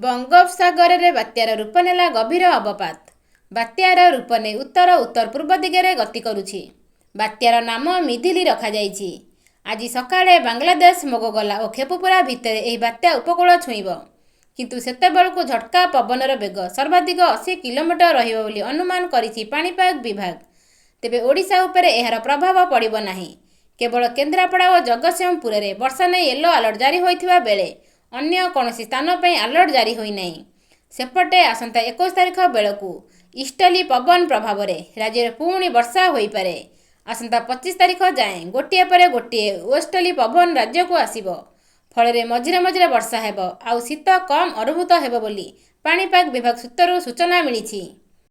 ବଙ୍ଗୋପସାଗରରେ ବାତ୍ୟାର ରୂପ ନେଲା ଗଭୀର ଅବପାତ। ବାତ୍ୟାର ରୂପ ନେଇ ଉତ୍ତର ପୂର୍ବ ଦିଗରେ ଗତି କରୁଛି। ବାତ୍ୟାର ନାମ ମିଧିଲି ରଖାଯାଇଛି। ଆଜି ସକାଳେ ବାଂଲାଦେଶ, ମୋଗଗଲା ଓ ଖେପୁପୁରା ଭିତରେ ଏହି ବାତ୍ୟା ଉପକୂଳ ଛୁଇଁବ। କିନ୍ତୁ ସେତେବେଳକୁ ଝଟକା ପବନର ବେଗ ସର୍ବାଧିକ 80 କିଲୋମିଟର ରହିବ ବୋଲି ଅନୁମାନ କରିଛି ପାଣିପାଗ ବିଭାଗ। ତେବେ ଓଡ଼ିଶା ଉପରେ ଏହାର ପ୍ରଭାବ ପଡ଼ିବ ନାହିଁ। କେବଳ କେନ୍ଦ୍ରାପଡ଼ା ଓ ଜଗତସିଂହପୁରରେ ବର୍ଷା ନେଇ ୟେଲୋ ଆଲର୍ଟ ଜାରି ହୋଇଥିବା ବେଳେ ଅନ୍ୟ କୌଣସି ସ୍ଥାନ ପାଇଁ ଆଲର୍ଟ ଜାରି ହୋଇନାହିଁ। ସେପଟେ ଆସନ୍ତା 21 ତାରିଖ ବେଳକୁ ଇଷ୍ଟର୍ଲି ପବନ ପ୍ରଭାବରେ ରାଜ୍ୟରେ ପୁଣି ବର୍ଷା ହୋଇପାରେ। ଆସନ୍ତା 25 ତାରିଖ ଯାଏଁ ଗୋଟିଏ ପରେ ଗୋଟିଏ ୱେଷ୍ଟର୍ଲି ପବନ ରାଜ୍ୟକୁ ଆସିବ। ଫଳରେ ମଝିରେ ମଝିରେ ବର୍ଷା ହେବ ଆଉ ଶୀତ କମ୍ ଅନୁଭୂତ ହେବ ବୋଲି ପାଣିପାଗ ବିଭାଗ ସୂତ୍ରରୁ ସୂଚନା ମିଳିଛି।